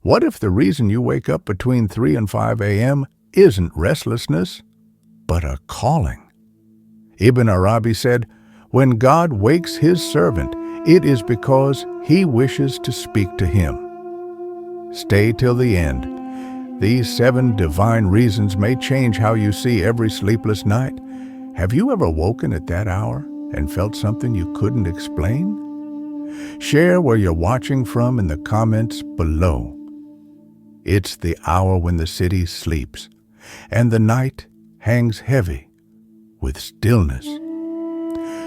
What if the reason you wake up between 3 and 5 a.m. isn't restlessness, but a calling? Ibn Arabi said, "When God wakes his servant, it is because he wishes to speak to him." Stay till the end. These 7 divine reasons may change how you see every sleepless night. Have you ever woken at that hour and felt something you couldn't explain? Share where you're watching from in the comments below. It's the hour when the city sleeps, and the night hangs heavy with stillness.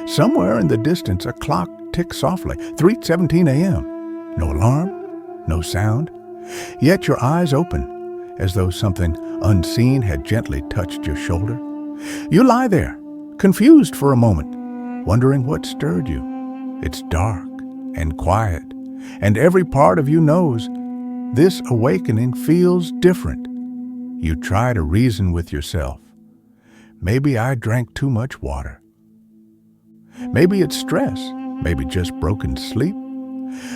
Somewhere in the distance, a clock ticks softly, 3:17 a.m. No alarm, no sound, yet your eyes open, as though something unseen had gently touched your shoulder. You lie there, confused for a moment, wondering what stirred you. It's dark and quiet, and every part of you knows this awakening feels different. You try to reason with yourself. Maybe I drank too much water. Maybe it's stress, maybe just broken sleep.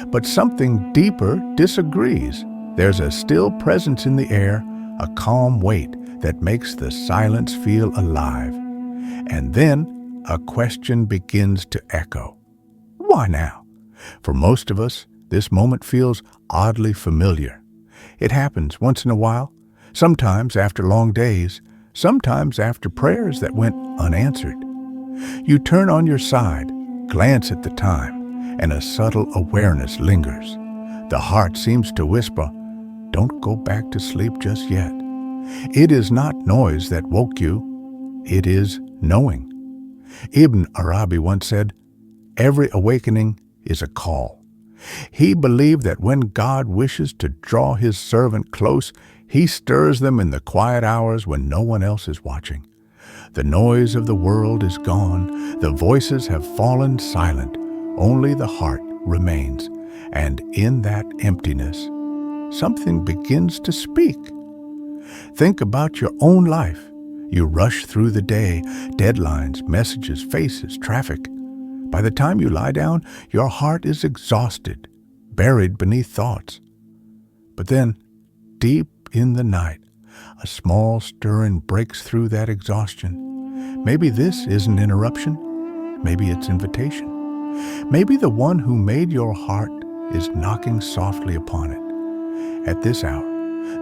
But something deeper disagrees. There's a still presence in the air, a calm weight that makes the silence feel alive. And then a question begins to echo. Why now? For most of us, this moment feels oddly familiar. It happens once in a while, sometimes after long days, sometimes after prayers that went unanswered. You turn on your side, glance at the time, and a subtle awareness lingers. The heart seems to whisper, "Don't go back to sleep just yet." It is not noise that woke you, it is knowing. Ibn Arabi once said, "Every awakening is a call." He believed that when God wishes to draw his servant close, he stirs them in the quiet hours when no one else is watching. The noise of the world is gone, the voices have fallen silent, only the heart remains, and in that emptiness, something begins to speak. Think about your own life. You rush through the day, deadlines, messages, faces, traffic. By the time you lie down, your heart is exhausted, buried beneath thoughts. But then, deep in the night, a small stirring breaks through that exhaustion. Maybe this isn't interruption. Maybe it's invitation. Maybe the one who made your heart is knocking softly upon it. At this hour,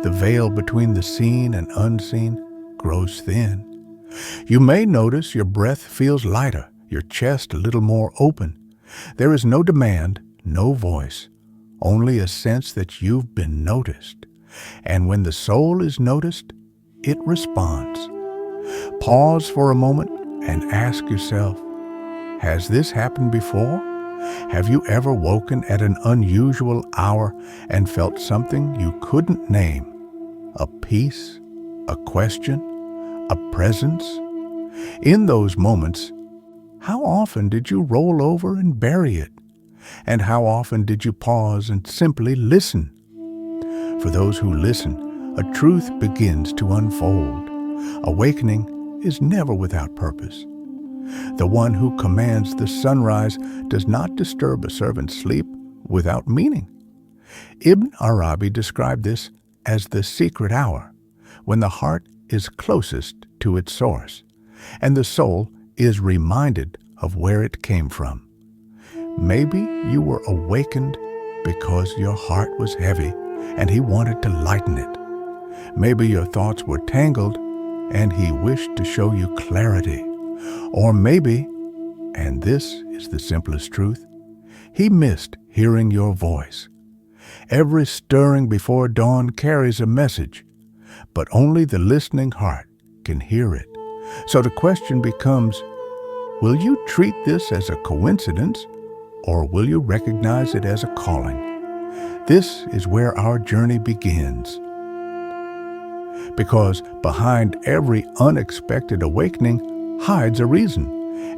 the veil between the seen and unseen grows thin. You may notice your breath feels lighter, your chest a little more open. There is no demand, no voice, only a sense that you've been noticed. And when the soul is noticed, it responds. Pause for a moment and ask yourself, has this happened before? Have you ever woken at an unusual hour and felt something you couldn't name? A peace, a question, a presence? In those moments, how often did you roll over and bury it? And how often did you pause and simply listen? For those who listen, a truth begins to unfold. Awakening is never without purpose. The one who commands the sunrise does not disturb a servant's sleep without meaning. Ibn Arabi described this as the secret hour, when the heart is closest to its source, and the soul is reminded of where it came from. Maybe you were awakened because your heart was heavy and he wanted to lighten it. Maybe your thoughts were tangled and he wished to show you clarity. Or maybe, and this is the simplest truth, he missed hearing your voice. Every stirring before dawn carries a message, but only the listening heart can hear it. So the question becomes, will you treat this as a coincidence, or will you recognize it as a calling? This is where our journey begins. Because behind every unexpected awakening hides a reason.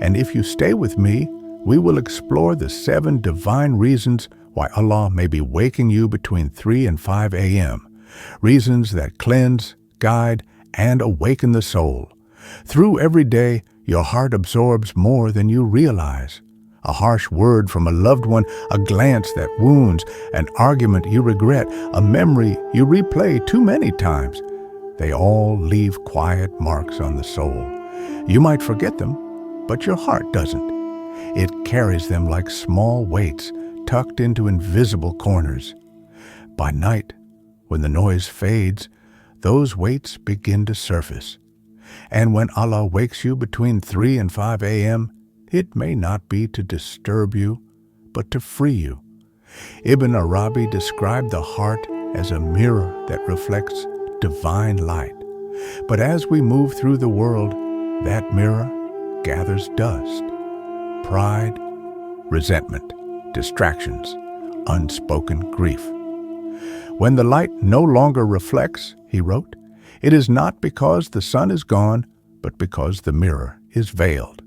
And if you stay with me, we will explore the 7 divine reasons why Allah may be waking you between 3 and 5 a.m. Reasons that cleanse, guide, and awaken the soul. Through every day, your heart absorbs more than you realize. A harsh word from a loved one, a glance that wounds, an argument you regret, a memory you replay too many times. They all leave quiet marks on the soul. You might forget them, but your heart doesn't. It carries them like small weights tucked into invisible corners. By night, when the noise fades, those weights begin to surface. And when Allah wakes you between 3 and 5 a.m., it may not be to disturb you, but to free you. Ibn Arabi described the heart as a mirror that reflects divine light. But as we move through the world, that mirror gathers dust. Pride, resentment, distractions, unspoken grief. When the light no longer reflects, he wrote, it is not because the sun is gone, but because the mirror is veiled.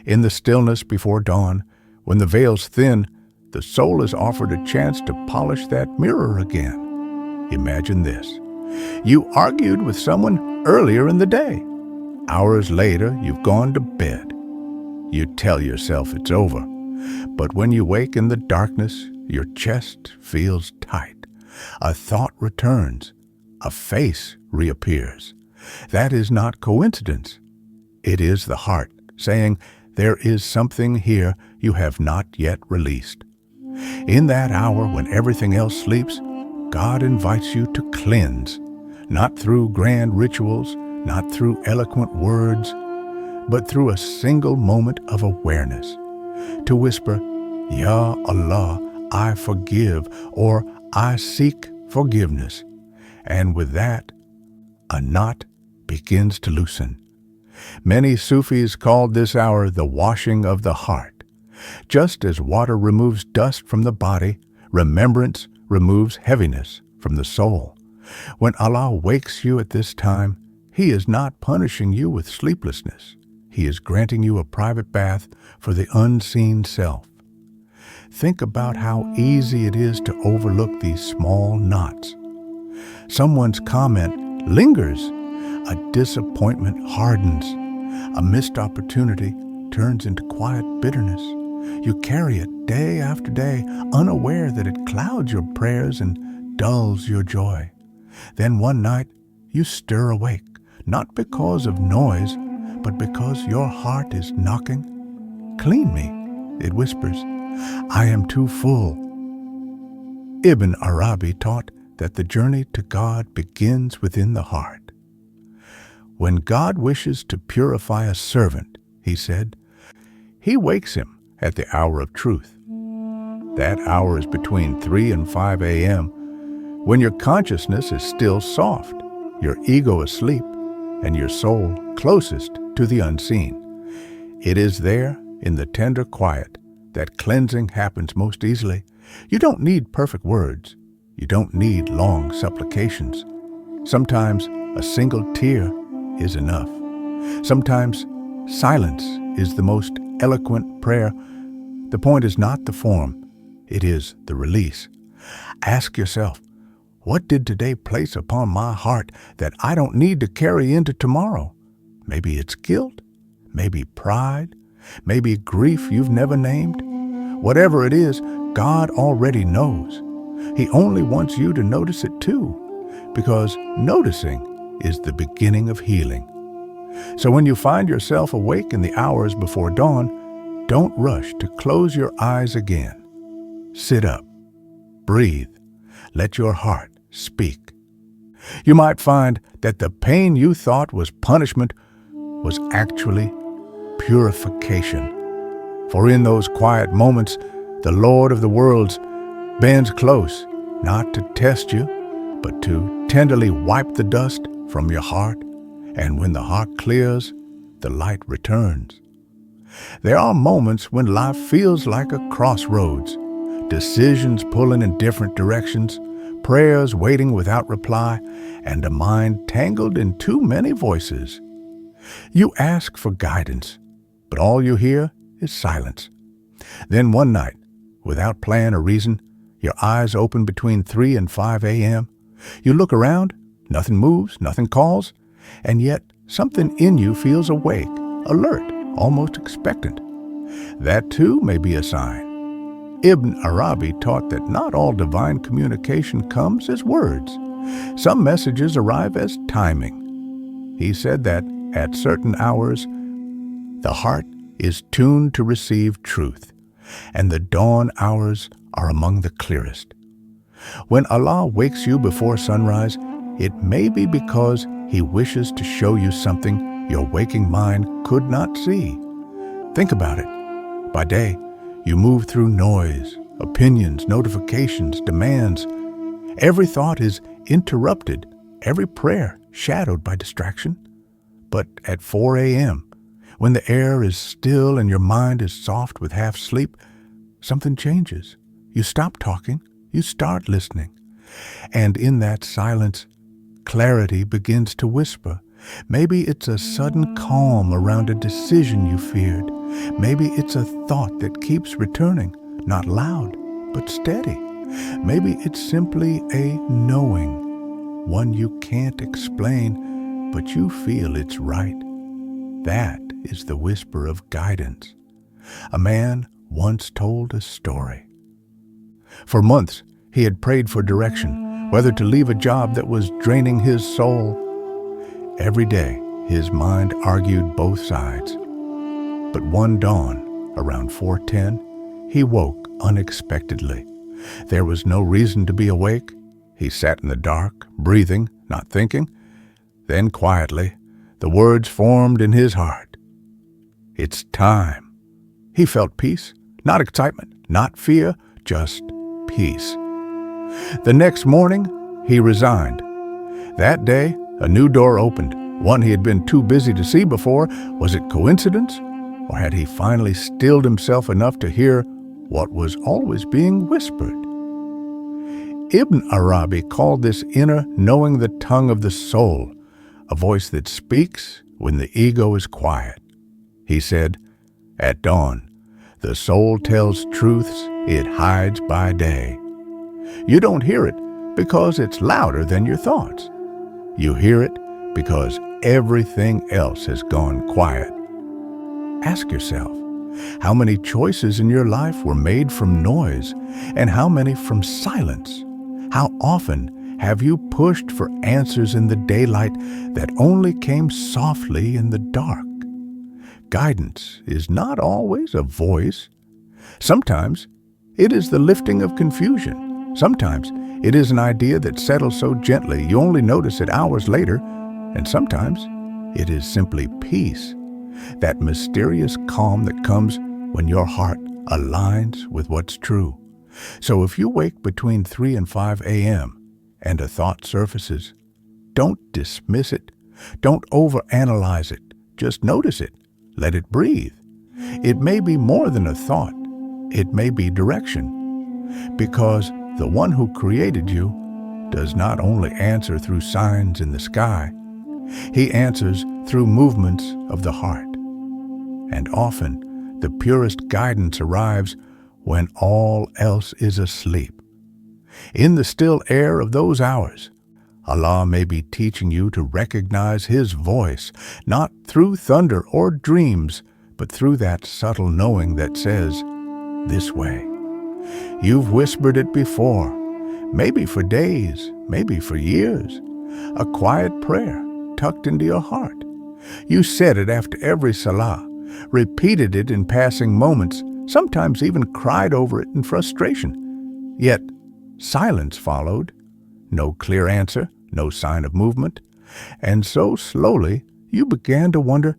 In the stillness before dawn, when the veil's thin, the soul is offered a chance to polish that mirror again. Imagine this. You argued with someone earlier in the day. Hours later, you've gone to bed. You tell yourself it's over. But when you wake in the darkness, your chest feels tight. A thought returns. A face reappears. That is not coincidence. It is the heart saying, there is something here you have not yet released. In that hour when everything else sleeps, God invites you to cleanse, not through grand rituals, not through eloquent words, but through a single moment of awareness. To whisper, Ya Allah, I forgive, or I seek forgiveness. And with that, a knot begins to loosen. Many Sufis called this hour the washing of the heart. Just as water removes dust from the body, remembrance removes heaviness from the soul. When Allah wakes you at this time, He is not punishing you with sleeplessness. He is granting you a private bath for the unseen self. Think about how easy it is to overlook these small knots. Someone's comment lingers. A disappointment hardens. A missed opportunity turns into quiet bitterness. You carry it day after day, unaware that it clouds your prayers and dulls your joy. Then one night, you stir awake, not because of noise, but because your heart is knocking. Clean me, it whispers. I am too full. Ibn Arabi taught that the journey to God begins within the heart. When God wishes to purify a servant, he said, He wakes him at the hour of truth. That hour is between 3 and 5 a.m., when your consciousness is still soft, your ego asleep, and your soul closest to the unseen. It is there, in the tender quiet, that cleansing happens most easily. You don't need perfect words. You don't need long supplications. Sometimes a single tear is enough. Sometimes silence is the most eloquent prayer. The point is not the form, it is the release. Ask yourself, what did today place upon my heart that I don't need to carry into tomorrow? Maybe it's guilt, maybe pride, maybe grief you've never named. Whatever it is, God already knows. He only wants you to notice it too, because noticing is the beginning of healing. So when you find yourself awake in the hours before dawn, don't rush to close your eyes again. Sit up, breathe, let your heart speak. You might find that the pain you thought was punishment was actually purification. For in those quiet moments, the Lord of the worlds bends close, not to test you, but to tenderly wipe the dust from your heart. And when the heart clears, the light returns. There are moments when life feels like a crossroads, decisions pulling in different directions, prayers waiting without reply, and a mind tangled in too many voices. You ask for guidance, but all you hear is silence. Then one night, without plan or reason, your eyes open between 3 and 5 a.m. You look around, nothing moves, nothing calls, and yet something in you feels awake, alert, almost expectant. That too may be a sign. Ibn Arabi taught that not all divine communication comes as words. Some messages arrive as timing. He said that at certain hours, the heart is tuned to receive truth, and the dawn hours are among the clearest. When Allah wakes you before sunrise, it may be because He wishes to show you something your waking mind could not see. Think about it. By day, you move through noise, opinions, notifications, demands. Every thought is interrupted, every prayer shadowed by distraction. But at 4 a.m., when the air is still and your mind is soft with half sleep, something changes. You stop talking, you start listening. And in that silence, clarity begins to whisper. Maybe it's a sudden calm around a decision you feared. Maybe it's a thought that keeps returning, not loud, but steady. Maybe it's simply a knowing, one you can't explain, but you feel it's right. That is the whisper of guidance. A man once told a story. For months, he had prayed for direction, whether to leave a job that was draining his soul. Every day, his mind argued both sides. But one dawn, around 4:10, he woke unexpectedly. There was no reason to be awake. He sat in the dark, breathing, not thinking. Then quietly, the words formed in his heart. It's time. He felt peace, not excitement, not fear, just peace. The next morning, he resigned. That day, a new door opened, one he had been too busy to see before. Was it coincidence? Or had he finally stilled himself enough to hear what was always being whispered? Ibn Arabi called this inner knowing the tongue of the soul, a voice that speaks when the ego is quiet. He said, "At dawn, the soul tells truths it hides by day." You don't hear it because it's louder than your thoughts. You hear it because everything else has gone quiet. Ask yourself, how many choices in your life were made from noise and how many from silence? How often have you pushed for answers in the daylight that only came softly in the dark? Guidance is not always a voice. Sometimes it is the lifting of confusion. Sometimes it is an idea that settles so gently you only notice it hours later. And sometimes it is simply peace, that mysterious calm that comes when your heart aligns with what's true. So if you wake between 3 and 5 a.m. and a thought surfaces, don't dismiss it. Don't overanalyze it. Just notice it. Let it breathe. It may be more than a thought. It may be direction. Because the one who created you does not only answer through signs in the sky, He answers through movements of the heart. And often, the purest guidance arrives when all else is asleep. In the still air of those hours, Allah may be teaching you to recognize His voice, not through thunder or dreams, but through that subtle knowing that says, "This way." You've whispered it before, maybe for days, maybe for years, a quiet prayer tucked into your heart. You said it after every salah, repeated it in passing moments, sometimes even cried over it in frustration. Yet silence followed, no clear answer, no sign of movement. And so slowly you began to wonder,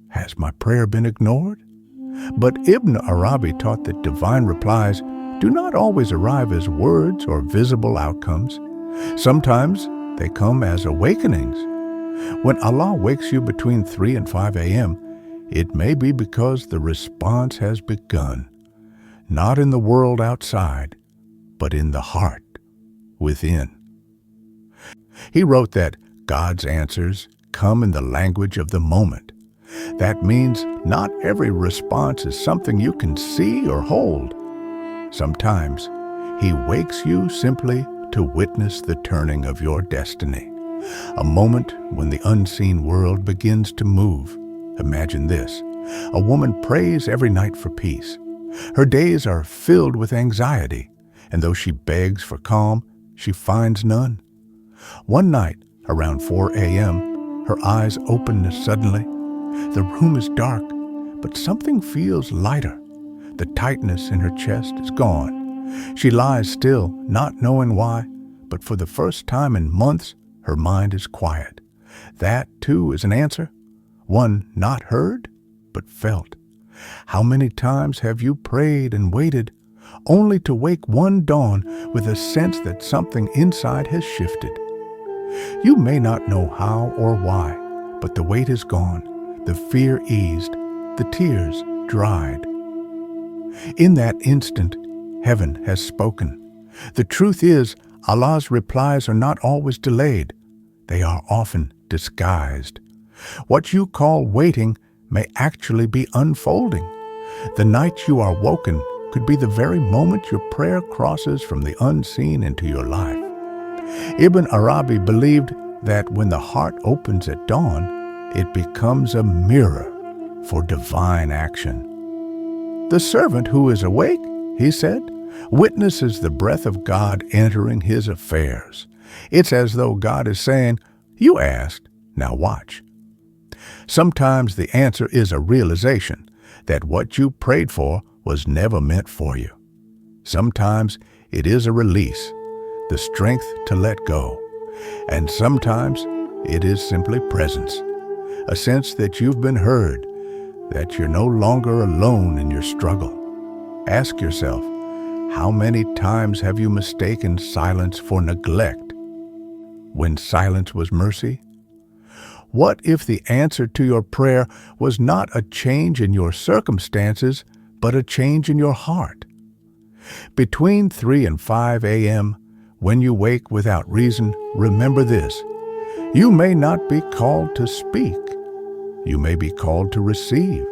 has my prayer been ignored? But Ibn Arabi taught that divine replies do not always arrive as words or visible outcomes. Sometimes they come as awakenings. When Allah wakes you between 3 and 5 a.m., it may be because the response has begun, not in the world outside, but in the heart within. He wrote that God's answers come in the language of the moment. That means not every response is something you can see or hold. Sometimes He wakes you simply to witness the turning of your destiny, a moment when the unseen world begins to move. Imagine this: A woman prays every night for peace. Her days are filled with anxiety, and though she begs for calm, she finds none. One night, around 4 a.m., her eyes open suddenly. The room is dark, but something feels lighter. The tightness in her chest is gone. She lies still, not knowing why, but for the first time in months, her mind is quiet. That, too, is an answer, one not heard, but felt. How many times have you prayed and waited, only to wake one dawn with a sense that something inside has shifted? You may not know how or why, but the weight is gone, the fear eased, the tears dried. In that instant, heaven has spoken. The truth is, Allah's replies are not always delayed. They are often disguised. What you call waiting may actually be unfolding. The night you are woken could be the very moment your prayer crosses from the unseen into your life. Ibn Arabi believed that when the heart opens at dawn, it becomes a mirror for divine action. The servant who is awake, he said, witnesses the breath of God entering his affairs. It's as though God is saying, "You asked, now watch." Sometimes the answer is a realization that what you prayed for was never meant for you. Sometimes it is a release, the strength to let go. And sometimes it is simply presence, a sense that you've been heard, that you're no longer alone in your struggle. Ask yourself, how many times have you mistaken silence for neglect when silence was mercy? What if the answer to your prayer was not a change in your circumstances, but a change in your heart? Between 3 and 5 a.m., when you wake without reason, remember this. You may not be called to speak. You may be called to receive.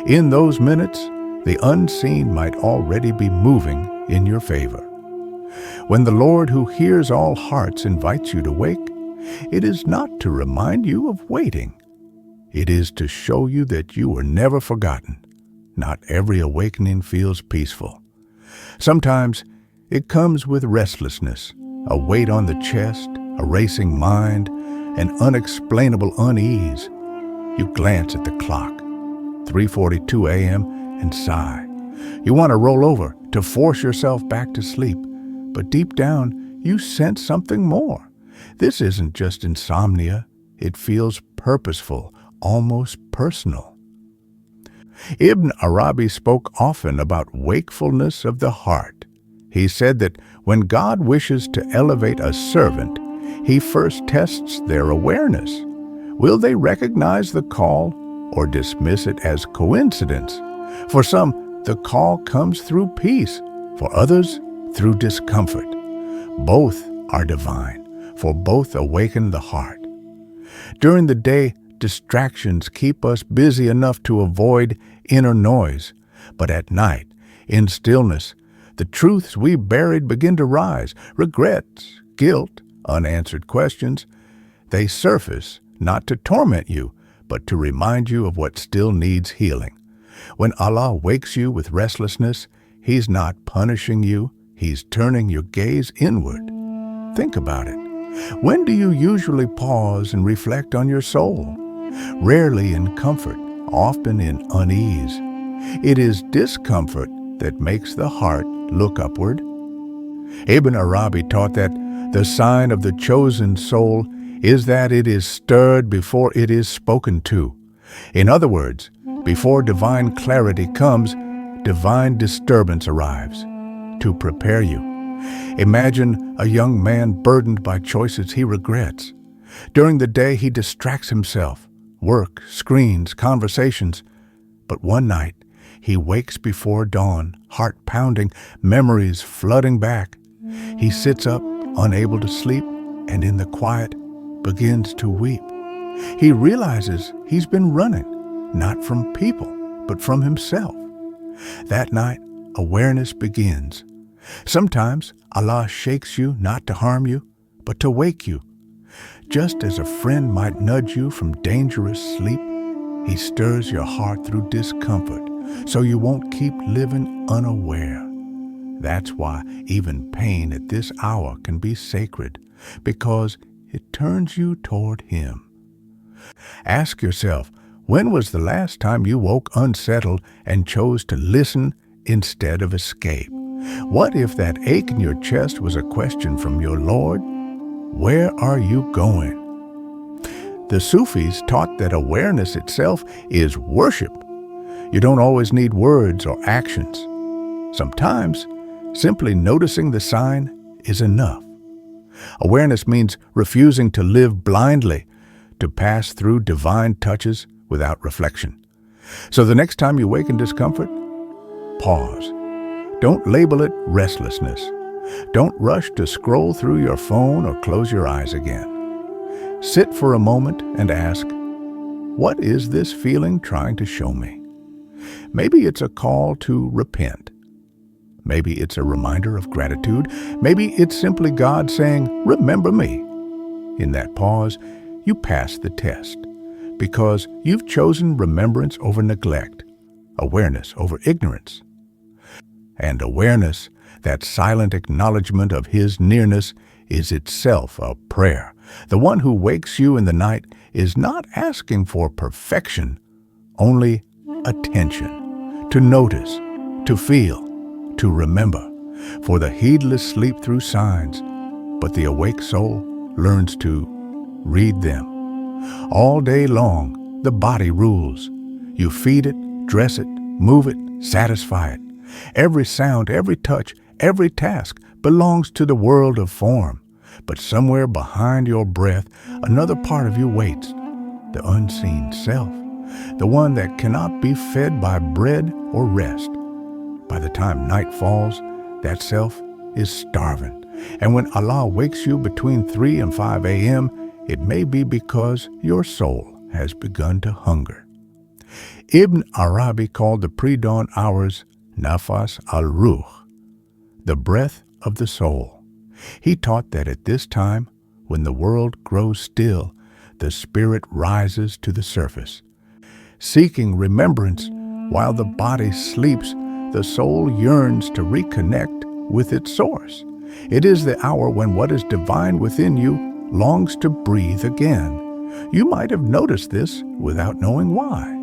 In those minutes, the unseen might already be moving in your favor. When the Lord who hears all hearts invites you to wake, it is not to remind you of waiting. It is to show you that you were never forgotten. Not every awakening feels peaceful. Sometimes it comes with restlessness, a weight on the chest, a racing mind, an unexplainable unease. You glance at the clock, 3:42 a.m., and sigh. You want to roll over, to force yourself back to sleep, but deep down you sense something more. This isn't just insomnia. It feels purposeful, almost personal. Ibn Arabi spoke often about wakefulness of the heart. He said that when God wishes to elevate a servant, he first tests their awareness. Will they recognize the call or dismiss it as coincidence? For some, the call comes through peace. For others, through discomfort. Both are divine, for both awaken the heart. During the day, distractions keep us busy enough to avoid inner noise. But at night, in stillness, the truths we buried begin to rise. Regrets, guilt, unanswered questions. They surface not to torment you, but to remind you of what still needs healing. When Allah wakes you with restlessness, He's not punishing you. He's turning your gaze inward. Think about it. When do you usually pause and reflect on your soul? Rarely in comfort, often in unease. It is discomfort that makes the heart look upward. Ibn Arabi taught that the sign of the chosen soul is that it is stirred before it is spoken to. In other words, before divine clarity comes, divine disturbance arrives to prepare you. Imagine a young man burdened by choices he regrets. During the day, he distracts himself, work, screens, conversations. But one night, he wakes before dawn, heart pounding, memories flooding back. He sits up, unable to sleep, and in the quiet, begins to weep. He realizes he's been running, not from people, but from himself. That night, awareness begins. Sometimes Allah shakes you not to harm you, but to wake you. Just as a friend might nudge you from dangerous sleep, He stirs your heart through discomfort so you won't keep living unaware. That's why even pain at this hour can be sacred, because it turns you toward Him. Ask yourself, when was the last time you woke unsettled and chose to listen instead of escape? What if that ache in your chest was a question from your Lord? Where are you going? The Sufis taught that awareness itself is worship. You don't always need words or actions. Sometimes, simply noticing the sign is enough. Awareness means refusing to live blindly, to pass through divine touches without reflection. So the next time you wake in discomfort, pause. Don't label it restlessness. Don't rush to scroll through your phone or close your eyes again. Sit for a moment and ask, what is this feeling trying to show me? Maybe it's a call to repent. Maybe it's a reminder of gratitude. Maybe it's simply God saying, remember me. In that pause, you pass the test, because you've chosen remembrance over neglect, awareness over ignorance. And awareness, that silent acknowledgement of His nearness, is itself a prayer. The one who wakes you in the night is not asking for perfection, only attention, to notice, to feel, to remember. For the heedless sleep through signs, but the awake soul learns to read them. All day long, the body rules. You feed it, dress it, move it, satisfy it. Every sound, every touch, every task belongs to the world of form. But somewhere behind your breath, another part of you waits, the unseen self, the one that cannot be fed by bread or rest. By the time night falls, that self is starving. And when Allah wakes you between 3 and 5 a.m., it may be because your soul has begun to hunger. Ibn Arabi called the pre-dawn hours nafas al-ruh, the breath of the soul. He taught that at this time, when the world grows still, the spirit rises to the surface. Seeking remembrance while the body sleeps, the soul yearns to reconnect with its source. It is the hour when what is divine within you longs to breathe again. You might have noticed this without knowing why.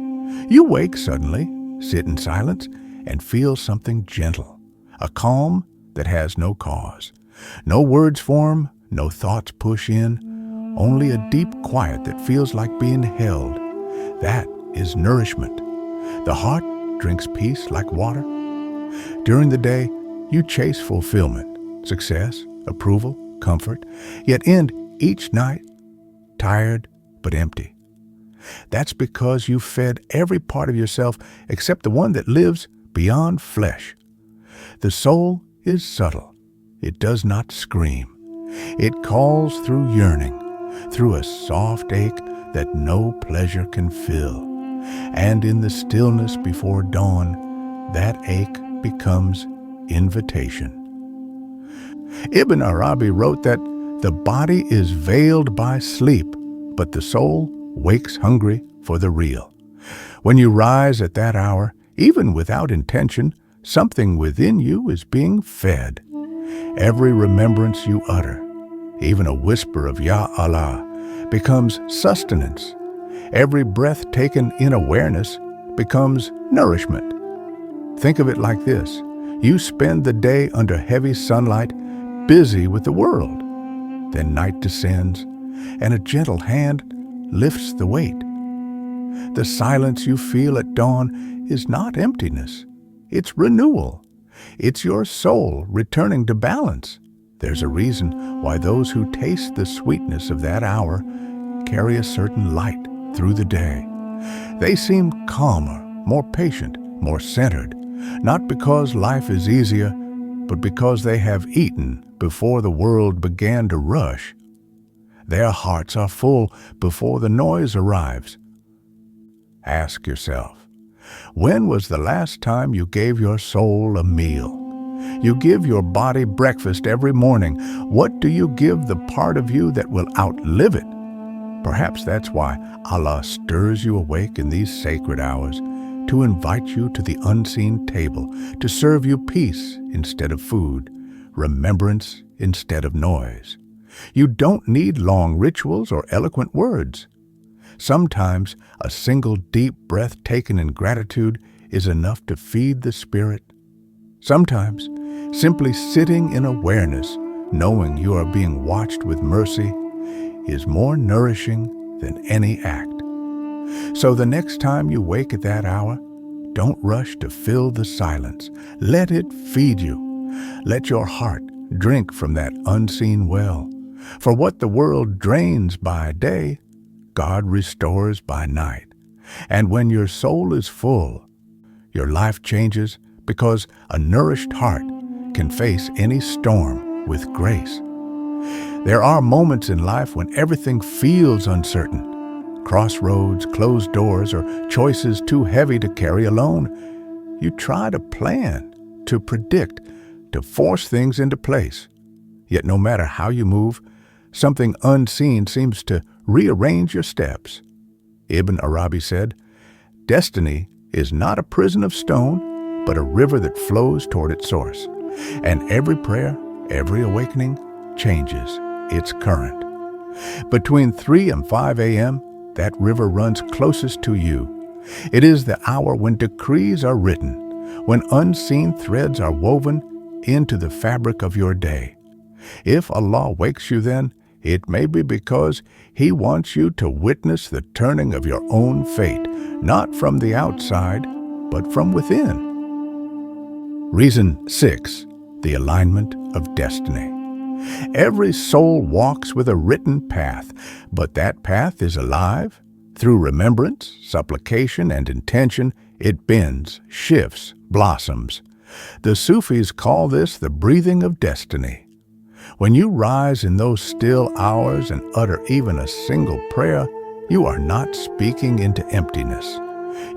You wake suddenly, sit in silence, and feel something gentle, a calm that has no cause. No words form, no thoughts push in, only a deep quiet that feels like being held. That is nourishment. The heart drinks peace like water. During the day, you chase fulfillment, success, approval, comfort, yet end each night tired but empty. That's because you fed every part of yourself except the one that lives beyond flesh. The soul is subtle. It does not scream. It calls through yearning, through a soft ache that no pleasure can fill. And in the stillness before dawn, that ache becomes invitation. Ibn Arabi wrote that the body is veiled by sleep, but the soul wakes hungry for the real. When you rise at that hour, even without intention, something within you is being fed. Every remembrance you utter, even a whisper of Ya Allah, becomes sustenance. Every breath taken in awareness becomes nourishment. Think of it like this. You spend the day under heavy sunlight, busy with the world. Then night descends, and a gentle hand lifts the weight. The silence you feel at dawn is not emptiness. It's renewal. It's your soul returning to balance. There's a reason why those who taste the sweetness of that hour carry a certain light through the day. They seem calmer, more patient, more centered, not because life is easier, but because they have eaten before the world began to rush. Their hearts are full before the noise arrives. Ask yourself, when was the last time you gave your soul a meal? You give your body breakfast every morning. What do you give the part of you that will outlive it? Perhaps that's why Allah stirs you awake in these sacred hours, to invite you to the unseen table, to serve you peace instead of food, remembrance instead of noise. You don't need long rituals or eloquent words. Sometimes a single deep breath taken in gratitude is enough to feed the spirit. Sometimes simply sitting in awareness, knowing you are being watched with mercy, is more nourishing than any act. So the next time you wake at that hour, don't rush to fill the silence. Let it feed you. Let your heart drink from that unseen well. For what the world drains by day, God restores by night. And when your soul is full, your life changes because a nourished heart can face any storm with grace. There are moments in life when everything feels uncertain. Crossroads, closed doors, or choices too heavy to carry alone. You try to plan, to predict, to force things into place. Yet no matter how you move, something unseen seems to rearrange your steps. Ibn Arabi said, "Destiny is not a prison of stone, but a river that flows toward its source. And every prayer, every awakening changes its current." Between 3 and 5 a.m., that river runs closest to you. It is the hour when decrees are written, when unseen threads are woven into the fabric of your day. If Allah wakes you then, it may be because He wants you to witness the turning of your own fate, not from the outside, but from within. Reason 6. The alignment of destiny. Every soul walks with a written path, but that path is alive. Through remembrance, supplication, and intention, it bends, shifts, blossoms. The Sufis call this the breathing of destiny. When you rise in those still hours and utter even a single prayer, you are not speaking into emptiness.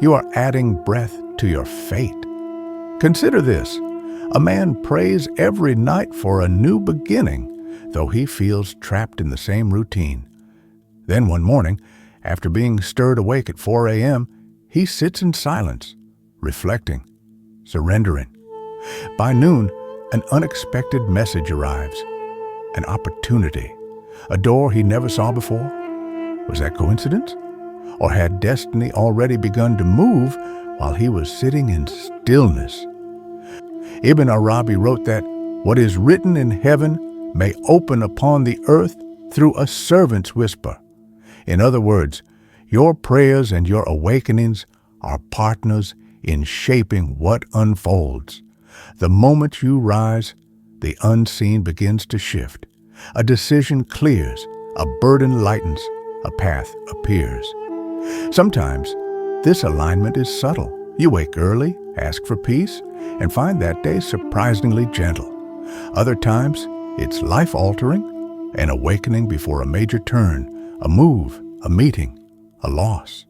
You are adding breath to your fate. Consider this. A man prays every night for a new beginning, though he feels trapped in the same routine. Then one morning, after being stirred awake at 4 a.m., he sits in silence, reflecting, surrendering. By noon, an unexpected message arrives, an opportunity, a door he never saw before. Was that coincidence? Or had destiny already begun to move while he was sitting in stillness? Ibn Arabi wrote that what is written in heaven may open upon the earth through a servant's whisper. In other words, your prayers and your awakenings are partners in shaping what unfolds. The moment you rise, the unseen begins to shift. A decision clears, a burden lightens, a path appears. Sometimes this alignment is subtle. You wake early, ask for peace, and find that day surprisingly gentle. Other times, it's life-altering, an awakening before a major turn, a move, a meeting, a loss.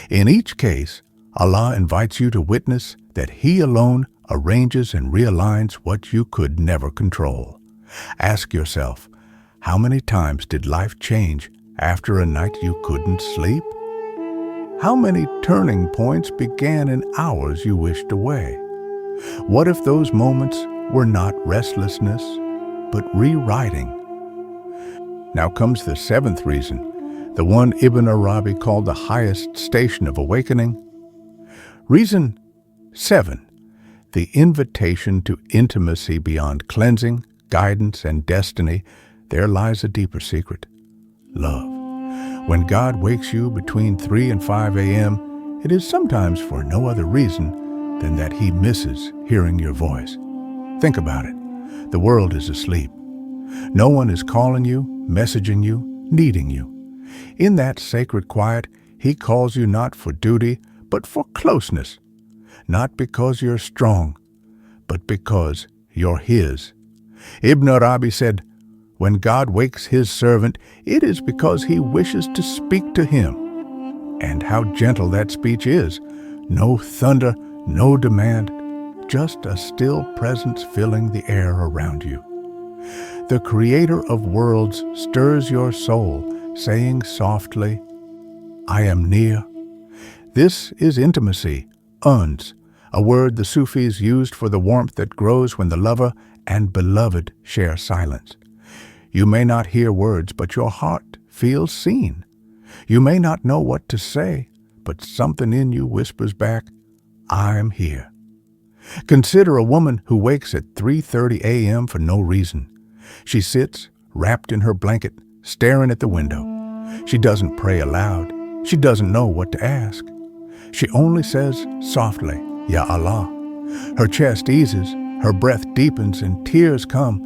In each case, Allah invites you to witness that He alone arranges and realigns what you could never control. Ask yourself, how many times did life change after a night you couldn't sleep? How many turning points began in hours you wished away? What if those moments were not restlessness, but rewriting? Now comes the 7th reason, the one Ibn Arabi called the highest station of awakening. Reason 7, the invitation to intimacy beyond cleansing, guidance, and destiny. There lies a deeper secret, love. When God wakes you between 3 and 5 a.m., it is sometimes for no other reason than that He misses hearing your voice. Think about it. The world is asleep. No one is calling you, messaging you, needing you. In that sacred quiet, He calls you not for duty, but for closeness. Not because you're strong, but because you're His. Ibn Arabi said, when God wakes His servant, it is because He wishes to speak to him. And how gentle that speech is. No thunder, no demand, just a still presence filling the air around you. The Creator of worlds stirs your soul, saying softly, I am near. This is intimacy, unease, a word the Sufis used for the warmth that grows when the lover and beloved share silence. You may not hear words, but your heart feels seen. You may not know what to say, but something in you whispers back, I'm here. Consider a woman who wakes at 3:30 a.m. for no reason. She sits, wrapped in her blanket, staring at the window. She doesn't pray aloud. She doesn't know what to ask. She only says softly, Ya Allah. Her chest eases, her breath deepens, and tears come,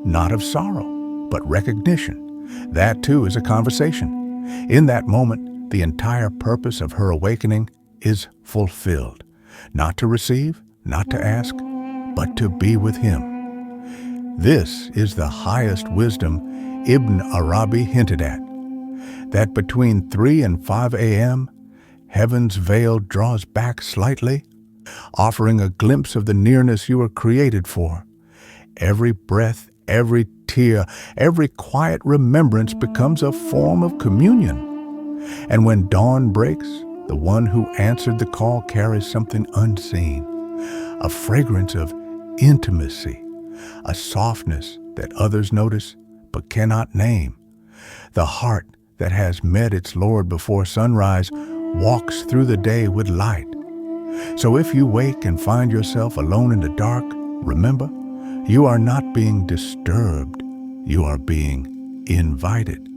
not of sorrow, but recognition. That too is a conversation. In that moment, the entire purpose of her awakening is fulfilled. Not to receive, not to ask, but to be with Him. This is the highest wisdom Ibn Arabi hinted at, that between 3 and 5 a.m., heaven's veil draws back slightly, offering a glimpse of the nearness you were created for. Every breath, every tear, every quiet remembrance becomes a form of communion. And when dawn breaks, the one who answered the call carries something unseen, a fragrance of intimacy, a softness that others notice but cannot name. The heart that has met its Lord before sunrise walks through the day with light. So if you wake and find yourself alone in the dark, remember, you are not being disturbed, you are being invited.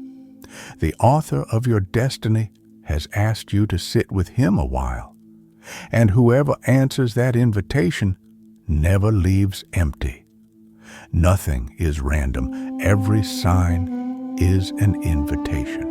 The author of your destiny has asked you to sit with Him a while, and whoever answers that invitation never leaves empty. Nothing is random. Every sign is an invitation.